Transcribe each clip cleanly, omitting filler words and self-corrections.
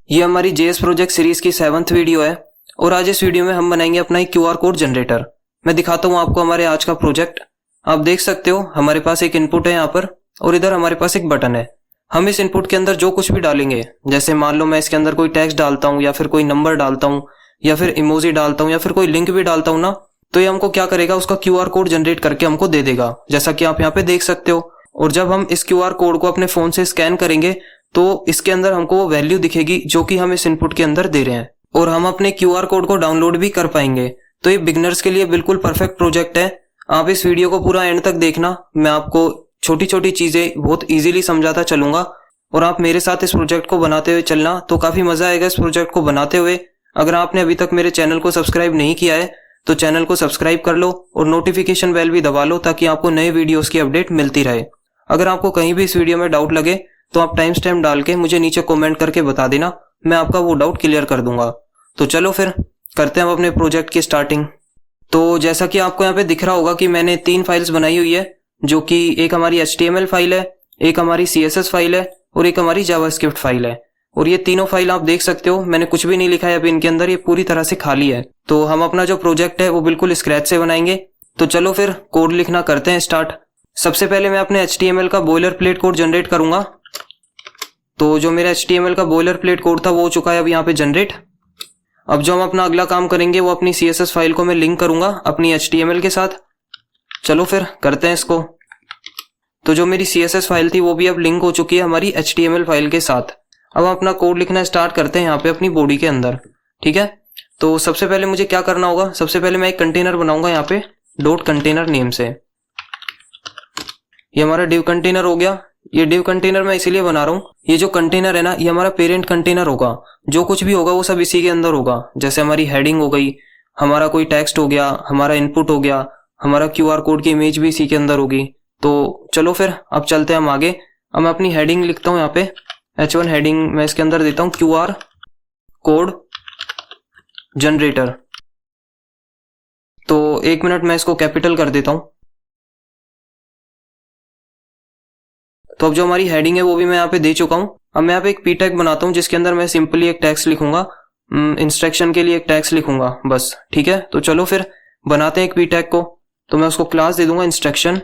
ये हमारी JS project series की 7th वीडियो है और आज इस वीडियो में हम बनाएंगे अपना एक QR कोड जनरेटर। मैं दिखाता हूँ आपको हमारे आज का प्रोजेक्ट। आप देख सकते हो हमारे पास एक इनपुट है यहाँ पर और इधर हमारे पास एक बटन है। हम इस इनपुट के अंदर जो कुछ भी डालेंगे, जैसे मान लो मैं इसके अंदर कोई टेक्स्ट डालता हूँ या फिर कोई नंबर डालता हूँ या फिर इमोजी डालता हूँ या फिर कोई लिंक भी डालता हूँ ना, तो ये हमको क्या करेगा, उसका QR कोड जनरेट करके हमको दे देगा, जैसा कि आप यहाँ पे देख सकते हो। और जब हम इस QR कोड को अपने फोन से स्कैन करेंगे तो इसके अंदर हमको वो वैल्यू दिखेगी जो कि हम इस इनपुट के अंदर दे रहे हैं और हम अपने QR कोड को डाउनलोड भी कर पाएंगे। तो ये बिगिनर्स के लिए बिल्कुल परफेक्ट प्रोजेक्ट है। आप इस वीडियो को पूरा एंड तक देखना, मैं आपको छोटी छोटी चीजें बहुत इजीली समझाता चलूंगा और आप मेरे साथ इस प्रोजेक्ट को बनाते हुए चलना, तो काफी मजा आएगा इस प्रोजेक्ट को बनाते हुए। अगर आपने अभी तक मेरे चैनल को सब्सक्राइब नहीं किया है तो चैनल को सब्सक्राइब कर लो और नोटिफिकेशन बेल भी दबा लो ताकि आपको नए वीडियोस की अपडेट मिलती रहे। अगर आपको कहीं भी इस वीडियो में डाउट लगे तो आप टाइम स्टैम्प डाल के मुझे नीचे कमेंट करके बता देना, मैं आपका वो डाउट क्लियर कर दूंगा। तो चलो फिर करते हैं हम अपने प्रोजेक्ट की स्टार्टिंग। तो जैसा कि आपको यहाँ पे दिख रहा होगा कि मैंने 3 फाइल्स बनाई हुई है, जो कि एक हमारी HTML फाइल है, एक हमारी CSS फाइल है और एक हमारी जावास्क्रिप्ट फाइल है। और ये तीनों फाइल आप देख सकते हो, मैंने कुछ भी नहीं लिखा है अभी इनके अंदर, ये पूरी तरह से खाली है। तो हम अपना जो प्रोजेक्ट है वो बिल्कुल स्क्रैच से बनाएंगे। तो चलो फिर कोड लिखना करते हैं स्टार्ट। सबसे पहले मैं अपने HTML का बॉयलर प्लेट कोड जनरेट करूंगा। तो जो मेरा HTML का बॉयलर प्लेट कोड था वो हो चुका है अब यहाँ पे जनरेट। अब जो हम अपना अगला काम करेंगे वो अपनी CSS फाइल को मैं लिंक करूंगा अपनी HTML के साथ। चलो फिर करते हैं इसको। तो जो मेरी CSS फाइल थी वो भी अब लिंक हो चुकी है हमारी HTML फाइल के साथ। अब हम अपना कोड लिखना स्टार्ट करते हैं यहाँ पे अपनी बॉडी के अंदर, ठीक है। तो सबसे पहले मुझे क्या करना होगा, सबसे पहले मैं एक कंटेनर बनाऊंगा यहाँ पे डॉट कंटेनर नेम से। ये हमारा डिव कंटेनर हो गया। ये डिव कंटेनर मैं इसीलिए बना रहा हूँ, ये जो कंटेनर है ना ये हमारा पेरेंट कंटेनर होगा, जो कुछ भी होगा वो सब इसी के अंदर होगा। जैसे हमारी हेडिंग हो गई, हमारा कोई टेक्स्ट हो गया, हमारा इनपुट हो गया, हमारा QR कोड की इमेज भी इसी के अंदर होगी। तो चलो फिर अब चलते हैं हम आगे। अब मैं अपनी हेडिंग लिखता हूँ यहाँ पे H1 हेडिंग, मैं इसके अंदर देता हूँ QR कोड जनरेटर। तो 1 मिनट मैं इसको कैपिटल कर देता हूँ। तो अब जो हमारी हेडिंग है वो भी मैं यहाँ पे दे चुका हूँ। अब मैं यहाँ पे एक P टैग बनाता हूँ जिसके अंदर मैं सिंपली एक टेक्स्ट लिखूंगा, इंस्ट्रक्शन के लिए एक टेक्स्ट लिखूंगा बस, ठीक है। तो चलो फिर बनाते हैं एक P टैग को। तो मैं उसको क्लास दे दूंगा इंस्ट्रक्शन।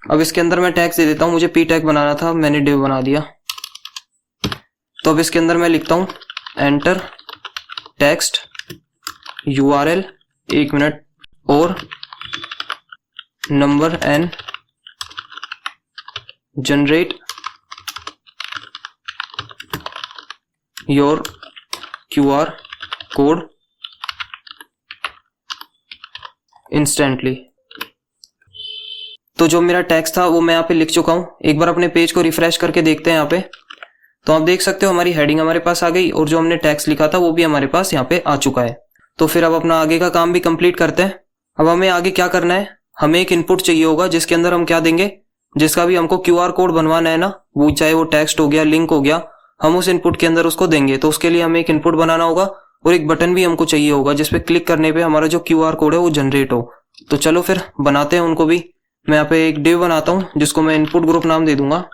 अब इसके अंदर मैं टैग्स दे देता हूँ, मुझे P टैग बनाना था, मैंने डिव बना दिया। तो अब इसके अंदर मैं लिखता हूँ एंटर टेक्स्ट URL 1 मिनट और number n generate your QR code instantly. तो जो मेरा टेक्स्ट था वो मैं यहाँ पे लिख चुका हूँ। एक बार अपने पेज को रिफ्रेश करके देखते हैं यहाँ पे। तो आप देख सकते हो हमारी हेडिंग हमारे पास आ गई और जो हमने टेक्स्ट लिखा था वो भी हमारे पास यहाँ पे आ चुका है। तो फिर अब अपना आगे का काम भी कंप्लीट करते हैं। अब हमें आगे क्या करना है, हमें एक इनपुट चाहिए होगा जिसके अंदर हम क्या देंगे, जिसका भी हमको QR कोड बनवाना है ना, वो चाहे वो टेक्स्ट हो गया, लिंक हो गया, हम उस इनपुट के अंदर उसको देंगे। तो उसके लिए हमें एक इनपुट बनाना होगा और एक बटन भी हमको चाहिए होगा जिसपे क्लिक करने पे हमारा जो QR कोड है वो जनरेट हो। तो चलो फिर बनाते हैं उनको भी। मैं यहाँ पे एक डिव बनाता हूँ जिसको मैं इनपुट ग्रुप नाम दे दूंगा।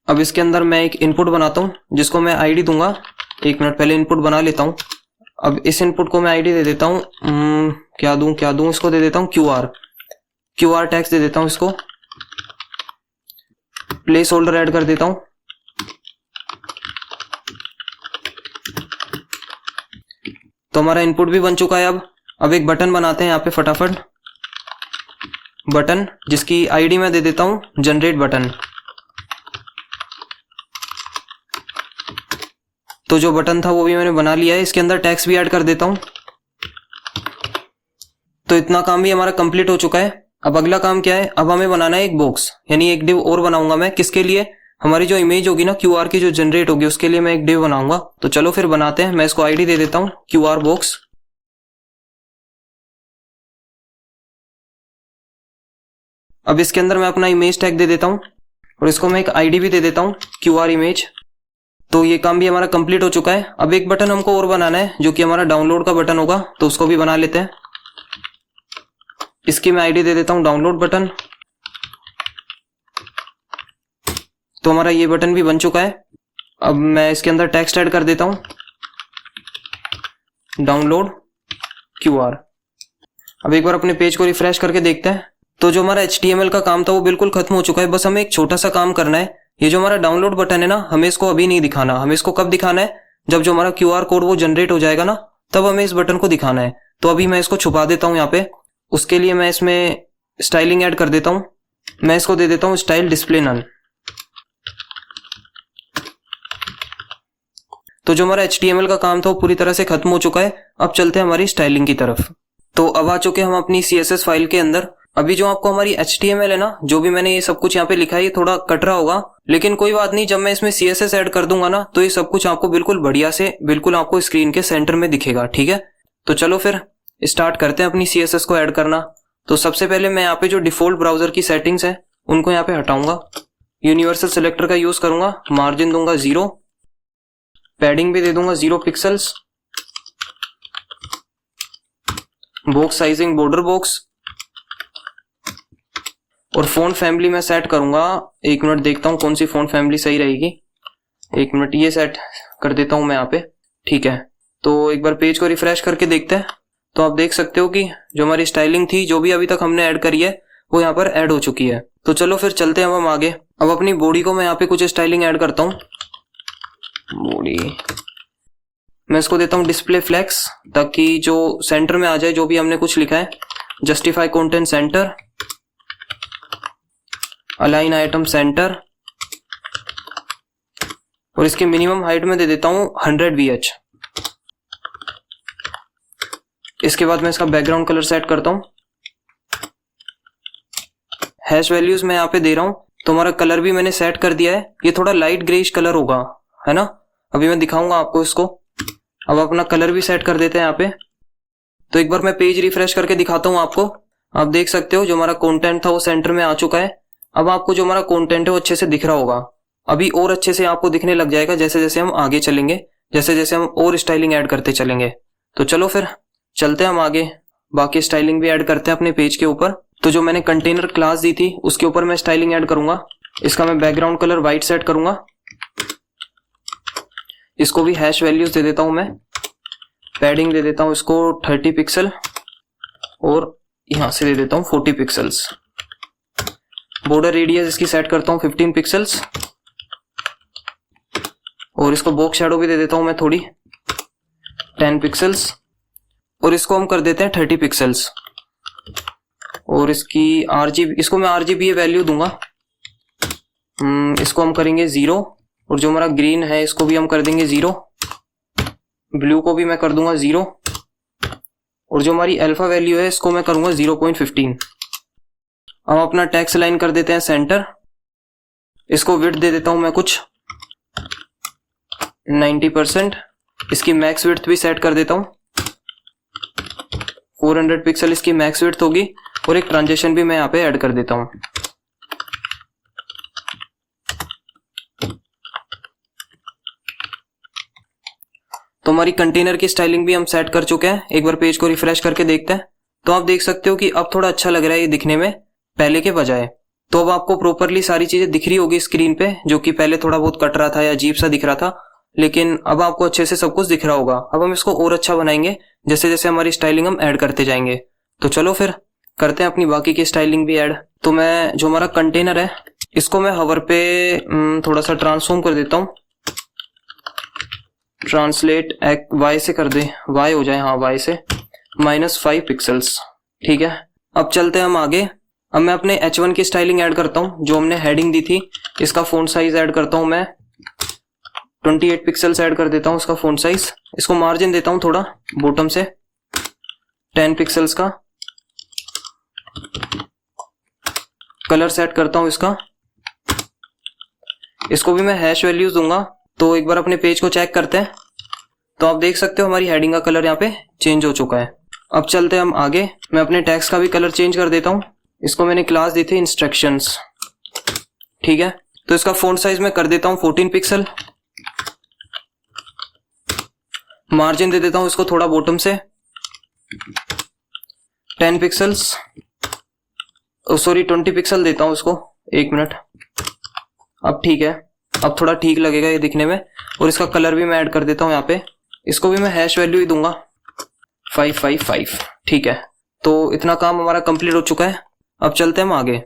अब इसके अंदर मैं एक इनपुट बनाता हूँ जिसको मैं ID दूंगा। 1 मिनट पहले इनपुट बना लेता हूँ। अब इस इनपुट को मैं ID दे देता हूँ, क्या दूं, इसको दे देता हूँ QR टैक्स दे देता हूँ, इसको प्लेस होल्डर ऐड कर देता हूँ। तो हमारा इनपुट भी बन चुका है। अब एक बटन बनाते हैं यहाँ पे फटाफट, बटन जिसकी ID मैं दे देता हूँ जनरेट बटन। तो जो बटन था वो भी मैंने बना लिया है, इसके अंदर टैक्स भी ऐड कर देता हूँ। तो इतना काम भी हमारा कंप्लीट हो चुका है। अब अगला काम क्या है, अब हमें बनाना है एक बॉक्स, यानी एक डिव और बनाऊंगा मैं। किसके लिए, हमारी जो इमेज होगी ना QR की जो जनरेट होगी उसके लिए मैं एक डिव बनाऊंगा। तो चलो फिर बनाते हैं। मैं इसको ID दे देता हूँ QR बॉक्स। अब इसके अंदर मैं अपना इमेज टैग दे देता हूँ और इसको मैं एक ID भी दे देता हूँ QR इमेज। तो ये काम भी हमारा कंप्लीट हो चुका है। अब एक बटन हमको और बनाना है जो कि हमारा डाउनलोड का बटन होगा, तो उसको भी बना लेते हैं। इसकी मैं ID दे देता हूँ डाउनलोड बटन। तो हमारा ये बटन भी बन चुका है। अब मैं इसके अंदर टेक्स्ट ऐड कर देता हूं, डाउनलोड QR। अब एक बार अपने पेज को रिफ्रेश करके देखते हैं। तो जो हमारा HTML का काम था वो बिल्कुल खत्म हो चुका है। बस हमें एक छोटा सा काम करना है। ये जो हमारा डाउनलोड बटन है ना, हमें इसको अभी नहीं दिखाना। हमें इसको कब दिखाना है? जब जो हमारा QR कोड वो जनरेट हो जाएगा ना, तब हमें इस बटन को दिखाना है। तो अभी मैं इसको छुपा देता हूं यहाँ पे। उसके लिए मैं इसमें स्टाइलिंग ऐड कर देता हूं। मैं इसको दे देता हूं स्टाइल डिस्प्ले नन। तो जो हमारा HTML का काम था वो पूरी तरह से खत्म हो चुका है। अब चलते हैं हमारी स्टाइलिंग की तरफ। तो अब आ चुके हम अपनी CSS फाइल के अंदर। अभी जो आपको हमारी HTML है ना, जो भी मैंने ये सब कुछ यहाँ पे लिखा है, ये थोड़ा कट रहा होगा, लेकिन कोई बात नहीं। जब मैं इसमें CSS ऐड कर दूंगा ना, तो ये सब कुछ आपको बिल्कुल बढ़िया से, बिल्कुल आपको स्क्रीन के सेंटर में दिखेगा। ठीक है, तो चलो फिर स्टार्ट करते हैं अपनी CSS को ऐड करना। तो सबसे पहले मैं यहाँ पे जो डिफॉल्ट ब्राउजर की सेटिंग्स है उनको यहाँ पे हटाऊंगा। यूनिवर्सल सिलेक्टर का यूज करूंगा। मार्जिन दूंगा 0, पैडिंग भी दे दूंगा 0 pixels, box sizing border box, और फॉन्ट फैमिली मैं सेट करूंगा। एक मिनट देखता हूं कौन सी फॉन्ट फैमिली सही रहेगी। एक मिनट, ये सेट कर देता हूं मैं यहाँ पे। ठीक है, तो एक बार पेज को रिफ्रेश करके देखते हैं। तो आप देख सकते हो कि जो हमारी स्टाइलिंग थी, जो भी अभी तक हमने ऐड करी है, वो यहाँ पर ऐड हो चुकी है। तो चलो फिर चलते हैं हम आगे। अब अपनी बॉडी को मैं यहाँ पे कुछ स्टाइलिंग ऐड करता हूँ। बॉडी मैं इसको देता हूँ डिस्प्ले फ्लेक्स, ताकि जो सेंटर में आ जाए जो भी हमने कुछ लिखा है। Justify content centre, align item centre, और इसकी मिनिमम हाइट में दे देता हूं 100 VH। इसके बाद मैं इसका बैकग्राउंड कलर सेट करता हूं। हैश वैल्यूज मैं यहाँ पे दे रहा हूं। तो हमारा कलर भी मैंने सेट कर दिया है। ये थोड़ा लाइट ग्रेइश कलर होगा, है ना। अभी मैं दिखाऊंगा आपको इसको। अब अपना कलर भी सेट कर देते हैं यहाँ पे। तो एक बार मैं पेज रिफ्रेश करके दिखाता हूँ आपको। आप देख सकते हो जो हमारा कंटेंट था वो सेंटर में आ चुका है। अब आपको जो हमारा कंटेंट है वो अच्छे से दिख रहा होगा। अभी और अच्छे से आपको दिखने लग जाएगा जैसे जैसे हम आगे चलेंगे, जैसे जैसे हम और स्टाइलिंग ऐड करते चलेंगे। तो चलो फिर चलते हैं हम आगे, बाकी स्टाइलिंग भी ऐड करते हैं अपने पेज के ऊपर। तो जो मैंने कंटेनर क्लास दी थी उसके ऊपर मैं स्टाइलिंग ऐड करूंगा। इसका मैं बैकग्राउंड कलर व्हाइट सेट करूंगा। इसको भी हैश वैल्यूज दे देता हूं मैं। पैडिंग दे देता हूं इसको 30 पिक्सल, और यहां से दे देता हूं 40 पिक्सल्स। बॉर्डर रेडियस इसकी सेट करता हूं 15 पिक्सल्स, और इसको बॉक्स शैडो भी दे देता हूं मैं थोड़ी 10 पिक्सल्स, और इसको हम कर देते हैं 30 पिक्सल्स। और इसकी RGB, इसको मैं RGBA वैल्यू दूंगा। इसको हम करेंगे 0, और जो हमारा ग्रीन है इसको भी हम कर देंगे 0, ब्लू को भी मैं कर दूंगा 0, और जो हमारी अल्फा वैल्यू है इसको मैं करूंगा 0.15। अब अपना टेक्स्ट लाइन कर देते हैं सेंटर। इसको विड्थ दे देता हूं मैं कुछ 90%। इसकी मैक्स विड्थ भी सेट कर देता हूं 400 पिक्सल इसकी मैक्स विड्थ होगी, और एक ट्रांजिशन भी मैं यहाँ पे ऐड कर देता हूं। तो हमारी कंटेनर की स्टाइलिंग भी हम सेट कर चुके हैं। एक बार पेज को रिफ्रेश करके देखते हैं। तो आप देख सकते हो कि अब थोड़ा अच्छा लग रहा है ये दिखने में पहले के बजाय। तो अब आपको प्रॉपरली सारी चीजें दिख रही होगी स्क्रीन पे, जो कि पहले थोड़ा बहुत कट रहा था या अजीब सा दिख रहा था, लेकिन अब आपको अच्छे से सब कुछ दिख रहा होगा। अब हम इसको और अच्छा बनाएंगे जैसे जैसे हमारी स्टाइलिंग हम ऐड करते जाएंगे। तो चलो फिर करते हैं अपनी बाकी की स्टाइलिंग भी ऐड। तो मैं जो हमारा कंटेनर है इसको मैं हवर पे थोड़ा सा ट्रांसफॉर्म कर देता हूँ। ट्रांसलेट Y से कर दे, Y हो जाए, हाँ Y से -5 पिक्सल्स। ठीक है, अब चलते हैं हम आगे। अब मैं अपने H1 की स्टाइलिंग ऐड करता हूँ, जो हमने हेडिंग दी थी। इसका फॉन्ट साइज ऐड करता हूँ मैं 28 पिक्सल्स ऐड कर देता हूँ इसका फॉन्ट साइज। इसको मार्जिन देता हूँ थोड़ा बॉटम से 10 पिक्सल्स का। कलर सेट करता हूँ इसका। इसको भी मैं हैश वैल्यूज दूंगा। तो एक बार अपने पेज को चेक करते हैं। तो आप देख सकते हो हमारी हेडिंग का कलर यहाँ पे चेंज हो चुका है। अब चलते हैं हम आगे। मैं अपने टेक्स्ट का भी कलर चेंज कर देता हूँ। इसको मैंने क्लास दी थी इंस्ट्रक्शंस। ठीक है, तो इसका फॉन्ट साइज मैं कर देता हूँ 14 पिक्सल। मार्जिन दे देता हूँ इसको थोड़ा बॉटम से 10 पिक्सल्स, सॉरी 20 पिक्सल देता हूँ इसको। एक मिनट, अब ठीक है, अब थोड़ा ठीक लगेगा ये दिखने में। और इसका कलर भी मैं ऐड कर देता हूँ यहाँ पे। इसको भी मैं हैश वैल्यू ही दूंगा 555। ठीक है, तो इतना काम हमारा कंप्लीट हो चुका है। अब चलते हैं हम आगे।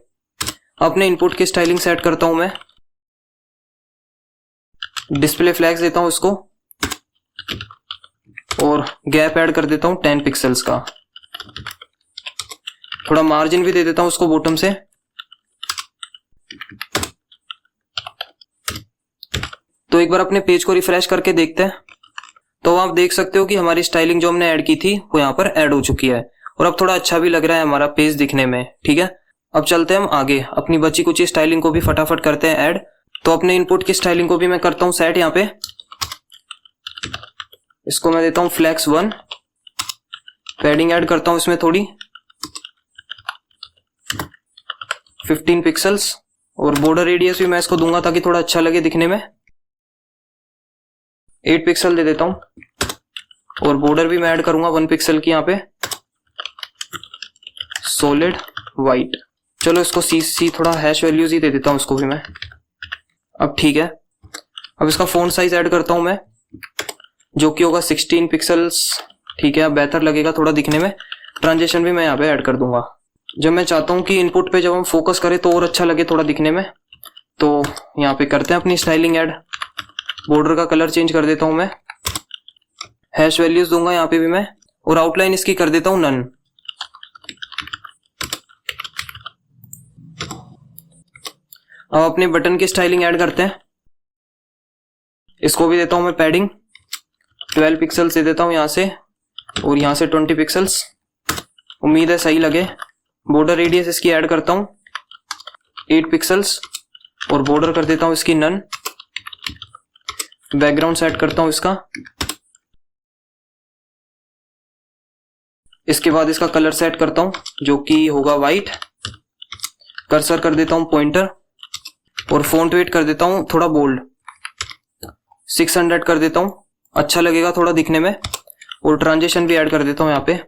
अपने इनपुट की स्टाइलिंग सेट करता हूं मैं। डिस्प्ले फ्लैग्स देता हूं इसको और गैप ऐड कर देता हूं 10 पिक्सल्स का। थोड़ा मार्जिन भी दे देता हूं उसको बॉटम से। तो एक बार अपने पेज को रिफ्रेश करके देखते हैं, तो आप देख सकते हो कि हमारी स्टाइलिंग जो हमने ऐड की थी वो यहाँ पर ऐड हो चुकी है और अब थोड़ा अच्छा भी लग रहा है हमारा पेज दिखने में। ठीक है, अब चलते हैं हम आगे, अपनी बची कुची स्टाइलिंग को भी फटाफट करते हैं ऐड। तो अपने इनपुट की स्टाइलिंग को भी मैं करता हूं सेट। यहाँ पे इसको मैं देता हूं फ्लैक्स 1, पैडिंग ऐड करता हूं इसमें थोड़ी 15 पिक्सल्स और बॉर्डर रेडियस भी मैं इसको दूंगा ताकि थोड़ा अच्छा लगे दिखने में। 8 पिक्सल दे देता हूं और बॉर्डर भी मैं ऐड करूंगा 1 पिक्सल की यहाँ पे, सॉलिड वाइट। चलो इसको सी थोड़ा हैश वैल्यूज ही दे देता हूं इसको भी मैं। अब ठीक है, अब इसका फॉन्ट साइज ऐड करता हूं मैं, जो कि होगा 16 पिक्सल्स। ठीक है, अब बेहतर लगेगा थोड़ा दिखने में। ट्रांजिशन भी मैं यहाँ पे ऐड कर दूंगा। जब मैं चाहता हूं कि इनपुट पे जब हम फोकस करें तो और अच्छा लगे थोड़ा दिखने में, तो यहाँ पे करते हैं अपनी स्टाइलिंग ऐड। बॉर्डर का कलर चेंज कर देता हूं मैं, हैश वैल्यूज दूंगा यहाँ पे भी मैं और आउटलाइन इसकी कर देता हूं नन। अब अपने बटन की स्टाइलिंग ऐड करते हैं। इसको भी देता हूं मैं पैडिंग 12 पिक्सल्स दे देता हूं यहाँ से और यहाँ से 20 पिक्सल्स। उम्मीद है सही लगे। बॉर्डर रेडियस इसकी ऐड करता हूं 8 पिक्सल्स और बॉर्डर कर देता हूं इसकी नन। बैकग्राउंड सेट करता हूं इसका। इसके बाद इसका कलर सेट करता हूं जो कि होगा वाइट। कर्सर कर देता हूं पॉइंटर और फॉन्ट वेट कर देता हूं थोड़ा बोल्ड 600 कर देता हूं, अच्छा लगेगा थोड़ा दिखने में। और ट्रांजिशन भी ऐड कर देता हूं यहाँ पे।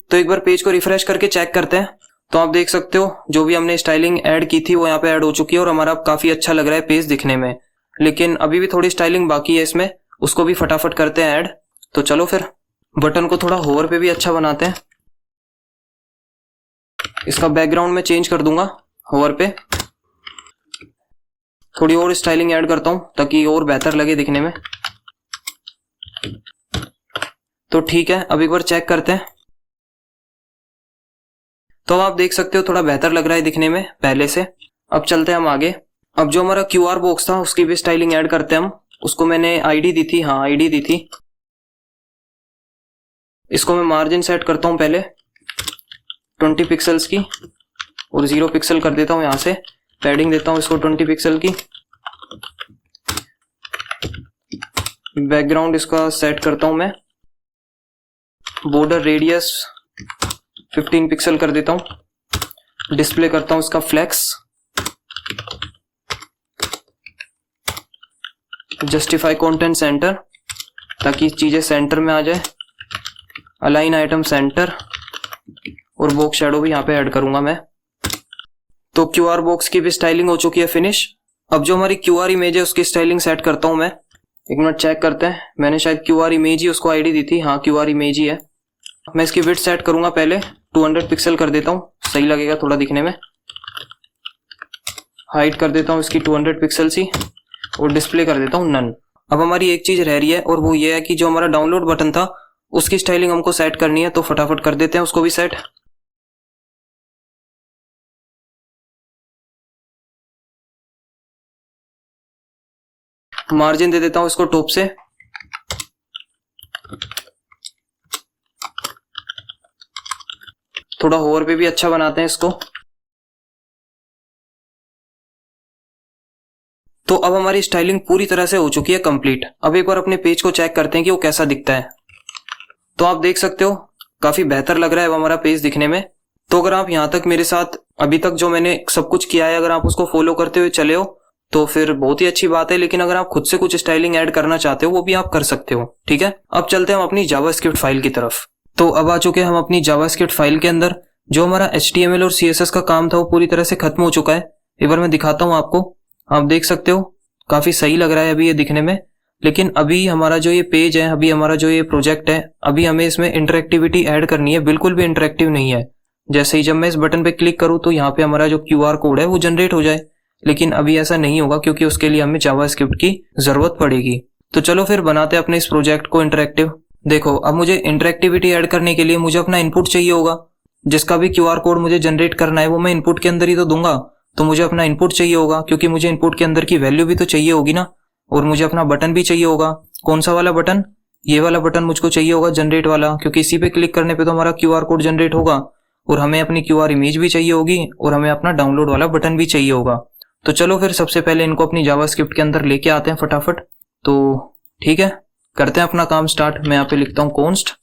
तो एक बार पेज को रिफ्रेश करके चेक करते हैं, तो आप देख सकते हो जो भी हमने स्टाइलिंग ऐड की थी वो यहाँ पे ऐड हो चुकी है और हमारा काफी अच्छा लग रहा है पेज दिखने में। लेकिन अभी भी थोड़ी स्टाइलिंग बाकी है इसमें, उसको भी फटाफट करते हैं ऐड। तो चलो फिर बटन को थोड़ा होवर पे भी अच्छा बनाते हैं। इसका बैकग्राउंड में चेंज कर दूंगा होवर पे। थोड़ी और स्टाइलिंग ऐड करता हूं ताकि और बेहतर लगे दिखने में। तो ठीक है, अब एक बार चेक करते हैं। तो आप देख सकते हो थोड़ा बेहतर लग रहा है दिखने में पहले से। अब चलते हैं हम आगे। अब जो हमारा क्यूआर बॉक्स था उसकी भी स्टाइलिंग ऐड करते हैं हम। उसको मैंने आईडी दी थी, हाँ आईडी दी थी। इसको मैं मार्जिन सेट करता हूं पहले 20 पिक्सल्स की और 0 पिक्सल कर देता हूं यहाँ से। पैडिंग देता हूं इसको 20 पिक्सल की। बैकग्राउंड इसका सेट करता हूं मैं। बॉर्डर रेडियस 15 पिक्सल कर देता हूं। डिस्प्ले करता हूं इसका फ्लेक्स। जस्टिफाई कंटेंट सेंटर ताकि चीजें सेंटर में आ जाए। अलाइन आइटम सेंटर और बॉक्स शैडो भी यहाँ पे ऐड करूंगा मैं। तो क्यूआर बॉक्स की भी स्टाइलिंग हो चुकी है फिनिश। अब जो हमारी क्यूआर इमेज है उसकी स्टाइलिंग सेट करता हूं मैं। एक मिनट चेक करते हैं, मैंने शायद क्यूआर इमेज ही उसको आईडी दी थी, हाँ क्यूआर इमेज ही है। मैं इसकी विड्थ सेट करूंगा पहले 200 पिक्सल कर देता हूं, सही लगेगा थोड़ा दिखने में। हाइट कर देता हूं इसकी 200 पिक्सल ही और डिस्प्ले कर देता हूं नन। अब हमारी एक चीज रह रही है और वो ये है कि जो हमारा डाउनलोड बटन था उसकी स्टाइलिंग हमको सेट करनी है, तो फटाफट कर देते हैं उसको भी सेट। मार्जिन दे देता हूं इसको टॉप से। थोड़ा होवर पे भी अच्छा बनाते हैं इसको। तो अब हमारी स्टाइलिंग पूरी तरह से हो चुकी है कंप्लीट। अब एक बार अपने पेज को चेक करते हैं कि वो कैसा दिखता है। तो आप देख सकते हो काफी बेहतर लग रहा है अब हमारा पेज दिखने में। तो अगर आप यहाँ तक मेरे साथ अभी तक जो मैंने सब कुछ किया है अगर आप उसको फॉलो करते हुए चले हो तो फिर बहुत ही अच्छी बात है, लेकिन अगर आप खुद से कुछ स्टाइलिंग ऐड करना चाहते हो वो भी आप कर सकते हो। ठीक है, अब चलते हैं हम अपनी जावास्क्रिप्ट फाइल की तरफ। तो अब आ चुके हैं हम अपनी जावास्क्रिप्ट फाइल के अंदर। जो हमारा HTML और CSS का काम था वो पूरी तरह से खत्म हो चुका है। एक बार मैं दिखाता हूँ आपको, आप देख सकते हो काफी सही लग रहा है अभी ये दिखने में। लेकिन अभी हमारा जो ये पेज है, अभी हमारा जो ये प्रोजेक्ट है, अभी हमें इसमें इंटरेक्टिविटी ऐड करनी है। बिल्कुल भी इंटरेक्टिव नहीं है। जैसे ही जब मैं इस बटन पे क्लिक करूँ तो यहाँ पे हमारा जो QR कोड है वो जनरेट हो जाए, लेकिन अभी ऐसा नहीं होगा क्योंकि उसके लिए हमें जावास्क्रिप्ट की जरूरत पड़ेगी। तो चलो फिर बनाते हैं अपने इस प्रोजेक्ट को इंटरेक्टिव। देखो, अब मुझे इंटरेक्टिविटी ऐड करने के लिए मुझे अपना इनपुट चाहिए होगा। जिसका भी QR कोड मुझे जनरेट करना है वो मैं इनपुट के अंदर ही तो दूंगा, तो मुझे अपना इनपुट चाहिए होगा, क्योंकि मुझे इनपुट के अंदर की वैल्यू भी तो चाहिए होगी ना। और मुझे अपना बटन भी चाहिए होगा। कौन सा वाला बटन? ये वाला बटन मुझको चाहिए होगा, जनरेट वाला, क्योंकि इसी पे क्लिक करने पे तो हमारा QR कोड जनरेट होगा। और हमें अपनी QR इमेज भी चाहिए होगी, और हमें अपना डाउनलोड वाला बटन भी चाहिए होगा। तो चलो फिर सबसे पहले इनको अपनी जावास्क्रिप्ट के अंदर लेके आते हैं फटाफट। तो ठीक है, करते हैं अपना काम स्टार्ट। मैं यहाँ पे लिखता हूँ कॉन्स्ट,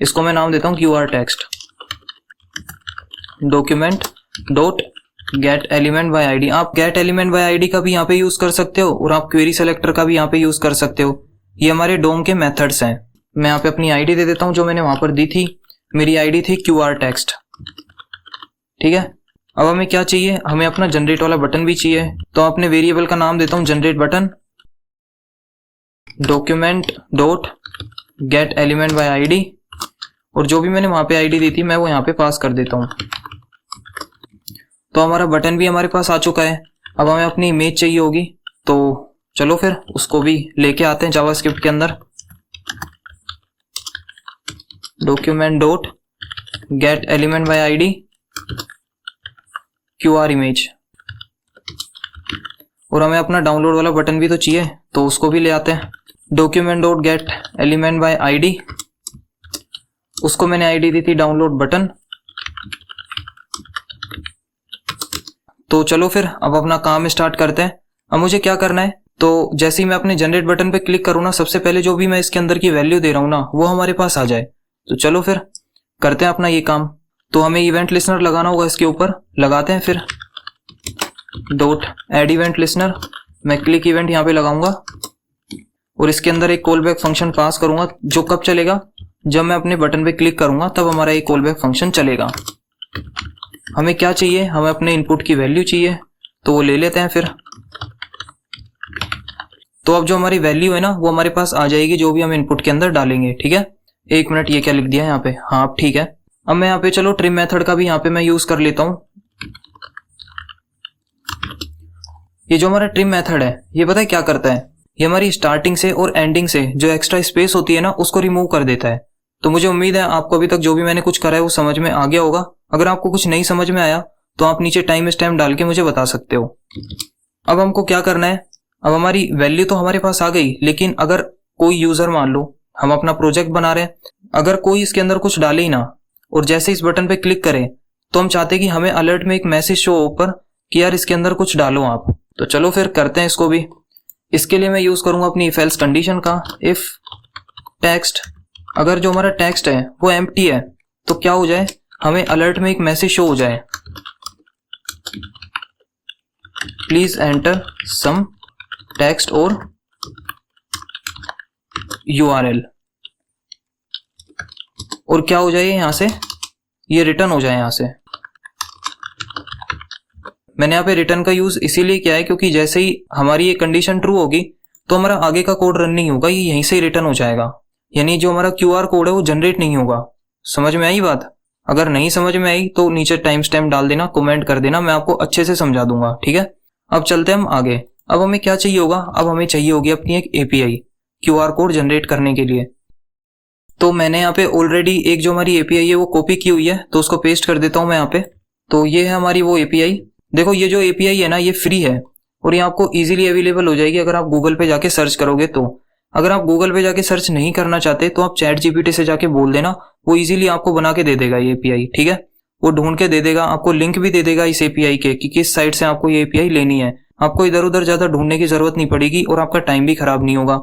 इसको मैं नाम देता हूँ QR text document dot gate element by ID। आप गेट एलिमेंट बाय ID का भी यहाँ पे यूज कर सकते हो, और आप क्वेरी सेलेक्टर का भी यहाँ पे यूज कर सकते हो। ये हमारे डोम के मेथड्स हैं। मैं यहाँ पे अपनी ID दे देता हूँ जो मैंने वहां पर दी थी। मेरी ID थी QR टेक्स्ट। ठीक है, अब हमें क्या चाहिए? हमें अपना जनरेट वाला बटन भी चाहिए। तो अपने वेरिएबल का नाम देता हूँ generate button document dot gate element by ID, और जो भी मैंने वहां पे ID दी थी मैं वो यहाँ पे पास कर देता हूँ। तो हमारा बटन भी हमारे पास आ चुका है। अब हमें अपनी इमेज चाहिए होगी, तो चलो फिर उसको भी लेके आते हैं जावास्क्रिप्ट के अंदर। Document dot gate element by ID QR image, और हमें अपना डाउनलोड वाला बटन भी तो चाहिए, तो उसको भी ले आते हैं। Document dot gate element by ID, उसको मैंने ID दी थी डाउनलोड बटन। तो चलो फिर अब अपना काम स्टार्ट करते हैं। अब मुझे क्या करना है, तो जैसे ही मैं अपने जनरेट बटन पे क्लिक करूँ ना, सबसे पहले जो भी मैं इसके अंदर की वैल्यू दे रहा हूँ ना वो हमारे पास आ जाए। तो चलो फिर करते हैं अपना ये काम। तो हमें इवेंट लिसनर लगाना होगा, इसके ऊपर लगाते हैं फिर डॉट एड इवेंट लिसनर। मैं क्लिक इवेंट यहाँ पे लगाऊंगा, और इसके अंदर एक कॉल बैक फंक्शन पास करूंगा, जो कब चलेगा? जब मैं अपने बटन पे क्लिक करूंगा तब हमारा ये कॉल बैक फंक्शन चलेगा। हमें क्या चाहिए? हमें अपने इनपुट की वैल्यू चाहिए, तो वो ले लेते हैं फिर। तो अब जो हमारी वैल्यू है ना वो हमारे पास आ जाएगी, जो भी हम इनपुट के अंदर डालेंगे। ठीक है, एक मिनट, ये क्या लिख दिया है यहाँ पे? हाँ ठीक है। अब मैं यहाँ पे चलो ट्रिम मेथड का भी यहाँ पे मैं यूज कर लेता हूँ। ये जो हमारा ट्रिम मेथड है ये पता है क्या करता है? ये हमारी स्टार्टिंग से और एंडिंग से जो एक्स्ट्रा स्पेस होती है ना उसको रिमूव कर देता है। तो मुझे उम्मीद है आपको अभी तक जो भी मैंने कुछ करा है वो समझ में आ गया होगा। अगर आपको कुछ नहीं समझ में आया तो आप नीचे टाइम स्टैम्प डाल के मुझे बता सकते हो। अब हमको क्या करना है? अब हमारी वैल्यू तो हमारे पास आ गई, लेकिन अगर कोई यूजर, मान लो हम अपना प्रोजेक्ट बना रहे हैं, अगर कोई इसके अंदर कुछ डाले ही ना और जैसे इस बटन पे क्लिक करें तो हम चाहते हैं कि हमें अलर्ट में एक मैसेज शो ऊपर कि यार इसके अंदर कुछ डालो आप। तो चलो फिर करते हैं इसको भी। इसके लिए मैं यूज करूंगा अपनी इफ एल्स कंडीशन का। इफ टेक्स्ट, अगर जो हमारा टेक्स्ट है वो एम्प्टी है तो क्या हो जाए? हमें अलर्ट में एक मैसेज शो हो जाए, प्लीज एंटर सम टेक्स्ट और URL, और क्या हो जाए यहां से? ये रिटर्न हो जाए यहां से। मैंने यहाँ पे रिटर्न का यूज इसीलिए किया है क्योंकि जैसे ही हमारी ये कंडीशन ट्रू होगी तो हमारा आगे का कोड रन नहीं होगा, ये यहीं से ही रिटर्न हो जाएगा। यानी जो हमारा QR कोड है वो जनरेट नहीं होगा। समझ में आई बात? अगर नहीं समझ में आई तो नीचे टाइम स्टैम्प डाल देना, कमेंट कर देना, मैं आपको अच्छे से समझा दूंगा। ठीक है, अब चलते हैं हम आगे। अब हमें क्या चाहिए होगा? अब हमें चाहिए होगी अपनी एक API QR कोड जनरेट करने के लिए। तो मैंने यहाँ पे ऑलरेडी एक जो हमारी API है वो कॉपी की हुई है, तो उसको पेस्ट कर देता हूँ मैं यहाँ पे। तो ये है हमारी वो API। देखो ये जो API है ना ये फ्री है और ये आपको इजीली अवेलेबल हो जाएगी अगर आप गूगल पे जाके सर्च करोगे तो। अगर आप गूगल पे जाके सर्च नहीं करना चाहते तो आप ChatGPT से जाके बोल देना, वो इजीली आपको बना के दे देगा ये API। ठीक है, वो ढूंढ के दे देगा, आपको लिंक भी दे देगा इस API के कि किस साइट से आपको ये API लेनी है। आपको इधर उधर ज्यादा ढूंढने की जरूरत नहीं पड़ेगी और आपका टाइम भी खराब नहीं होगा।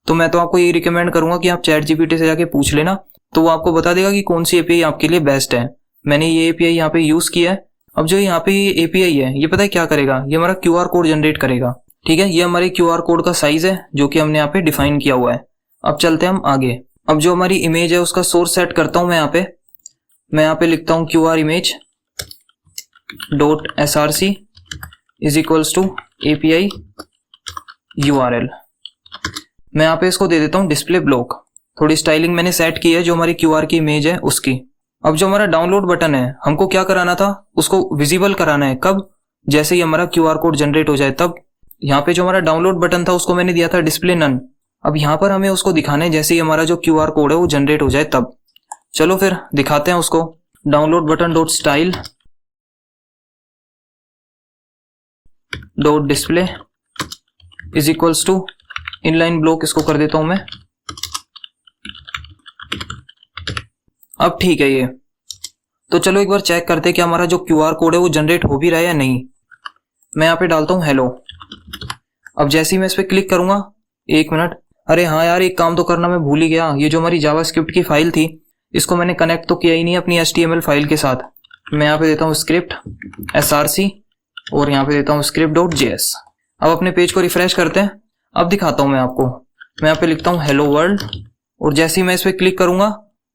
तो मैं तो आपको ये रिकमेंड करूंगा कि आप ChatGPT से जाके पूछ लेना, तो वो आपको बता देगा कि कौन सी API आपके लिए बेस्ट है। मैंने ये API यहाँ पे यूज किया है। अब जो यहाँ पे ये API है ये पता है क्या करेगा? ये हमारा QR कोड जनरेट करेगा। ठीक है, ये हमारे QR कोड का साइज है जो कि हमने यहाँ पे डिफाइन किया हुआ है। अब चलते हैं हम आगे। अब जो हमारी इमेज है उसका सोर्स सेट करता हूं मैं यहाँ पे लिखता हूं QR image dot src is equals to API URL। मैं यहाँ पे इसको दे देता हूँ डिस्प्ले ब्लॉक। थोड़ी स्टाइलिंग मैंने सेट की है जो हमारी QR की इमेज है उसकी। अब जो हमारा डाउनलोड बटन है हमको क्या कराना था, उसको विजिबल कराना है। कब? जैसे ही हमारा QR कोड जनरेट हो जाए तब। यहाँ पे जो हमारा डाउनलोड बटन था उसको मैंने दिया था डिस्प्ले नन। अब यहाँ पर हमें उसको दिखाना है जैसे ही हमारा जो QR कोड है वो जनरेट हो जाए तब। चलो फिर दिखाते हैं उसको। Download button dot style dot display is equals to inline block, इसको कर देता हूं मैं। अब ठीक है ये। तो चलो एक बार चेक करते हैं कि हमारा जो QR कोड है वो जनरेट हो भी रहा है या नहीं। मैं यहाँ पे डालता हूँ हेलो। अब जैसे ही मैं इस पर क्लिक करूंगा, 1 मिनट, अरे हाँ यार एक काम तो करना मैं भूल ही गया। ये जो हमारी जावास्क्रिप्ट की फाइल थी इसको मैंने कनेक्ट तो किया ही नहीं अपनी HTML फाइल के साथ। मैं यहाँ पे देता हूँ स्क्रिप्ट src और यहाँ पे देता हूँ स्क्रिप्ट डॉट JS। अब अपने पेज को रिफ्रेश करते हैं। अब दिखाता हूँ मैं आपको। मैं यहाँ पे लिखता हूँ हेलो वर्ल्ड और जैसे ही मैं इस पर क्लिक करूंगा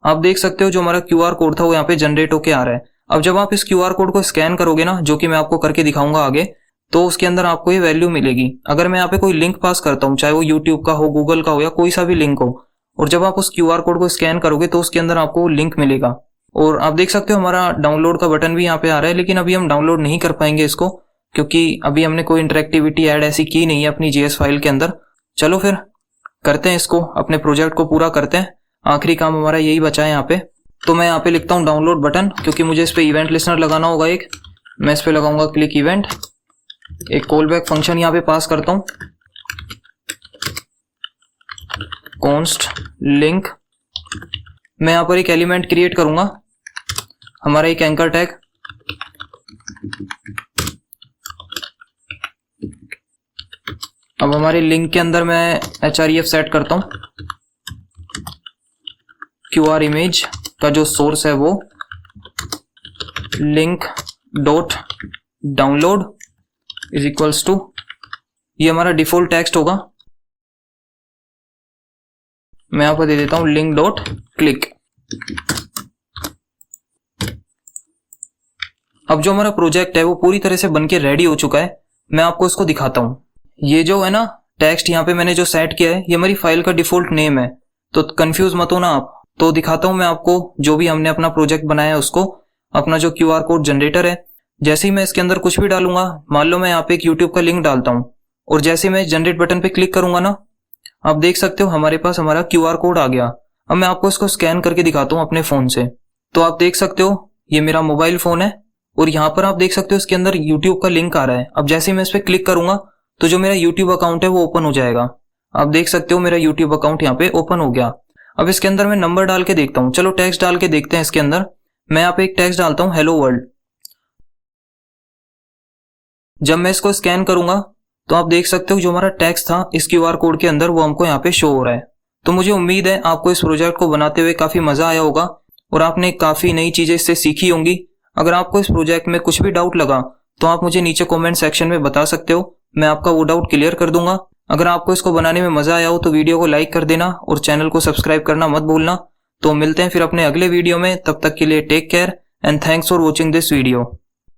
आप देख सकते हो जो हमारा QR कोड था वो यहाँ पे जनरेट होके आ रहा है। अब जब आप इस QR कोड को स्कैन करोगे ना, जो कि मैं आपको करके दिखाऊंगा आगे, तो उसके अंदर आपको ये वैल्यू मिलेगी। अगर मैं यहाँ पे कोई लिंक पास करता हूँ, चाहे वो YouTube का हो, गूगल का हो या कोई सा भी लिंक हो, और जब आप उस QR कोड को स्कैन करोगे तो उसके अंदर आपको लिंक मिलेगा। और आप देख सकते हो हमारा डाउनलोड का बटन भी यहाँ पे आ रहा है, लेकिन अभी हम डाउनलोड नहीं कर पाएंगे इसको क्योंकि अभी हमने कोई इंटरेक्टिविटी ऐड ऐसी की नहीं है अपनी JS फाइल के अंदर। चलो फिर करते हैं इसको, अपने प्रोजेक्ट को पूरा करते हैं। आखिरी काम हमारा यही बचा है यहाँ पे। तो मैं यहाँ पे लिखता हूँ डाउनलोड बटन, क्योंकि मुझे इस पे इवेंट लिस्नर लगाना होगा एक। मैं इस पे लगाऊंगा क्लिक इवेंट। एक कॉल बैक फंक्शन यहाँ पे पास करता हूँ, कॉन्स्ट लिंक। मैं यहाँ पर एक एलिमेंट क्रिएट करूंगा, हमारा एक एंकर टैग। अब हमारे लिंक के अंदर मैं href सेट करता हूं। QR इमेज का जो सोर्स है वो link dot download is equals to, ये हमारा डिफॉल्ट टेक्स्ट होगा। मैं यहां पर दे देता हूं लिंक डॉट क्लिक। अब जो हमारा प्रोजेक्ट है वो पूरी तरह से बनके रेडी हो चुका है। मैं आपको इसको दिखाता हूं। ये जो है ना टेक्स्ट यहाँ पे मैंने जो सेट किया है, ये हमारी फाइल का डिफॉल्ट नेम है, तो कंफ्यूज मत हो ना आप। तो दिखाता हूं मैं आपको जो भी हमने अपना प्रोजेक्ट बनाया है उसको, अपना जो QR कोड जनरेटर है। जैसे ही मैं इसके अंदर कुछ भी डालूंगा, मान लो मैं यहाँ पे एक YouTube का लिंक डालता हूँ और जैसे मैं जनरेट बटन पे क्लिक करूंगा ना, आप देख सकते हो हमारे पास हमारा QR कोड आ गया। अब मैं आपको इसको स्कैन करके दिखाता हूँ अपने फोन से। तो आप देख सकते हो ये मेरा मोबाइल फोन है और यहाँ पर आप देख सकते हो इसके अंदर YouTube का लिंक आ रहा है। अब जैसे मैं इस पर क्लिक करूंगा तो जो मेरा YouTube अकाउंट है वो ओपन हो जाएगा। आप देख सकते हो मेरा YouTube अकाउंट यहाँ पे ओपन हो गया। अब इसके अंदर मैं नंबर डाल के देखता हूँ। चलो टेक्स्ट डाल के देखते हैं इसके अंदर। मैं यहाँ पे एक टेक्स्ट डालता हूँ हेलो वर्ल्ड। जब मैं इसको स्कैन करूंगा तो आप देख सकते हो जो हमारा टेक्स्ट था इस QR कोड के अंदर वो हमको यहाँ पे शो हो रहा है। तो मुझे उम्मीद है आपको इस प्रोजेक्ट को बनाते हुए काफी मजा आया होगा और आपने काफी नई चीजें इससे सीखी होंगी। अगर आपको इस प्रोजेक्ट में कुछ भी डाउट लगा तो आप मुझे नीचे कमेंट सेक्शन में बता सकते हो, मैं आपका वो डाउट क्लियर कर दूंगा। अगर आपको इसको बनाने में मजा आया हो तो वीडियो को लाइक कर देना और चैनल को सब्सक्राइब करना मत भूलना। तो मिलते हैं फिर अपने अगले वीडियो में, तब तक के लिए take care and thanks for watching this video.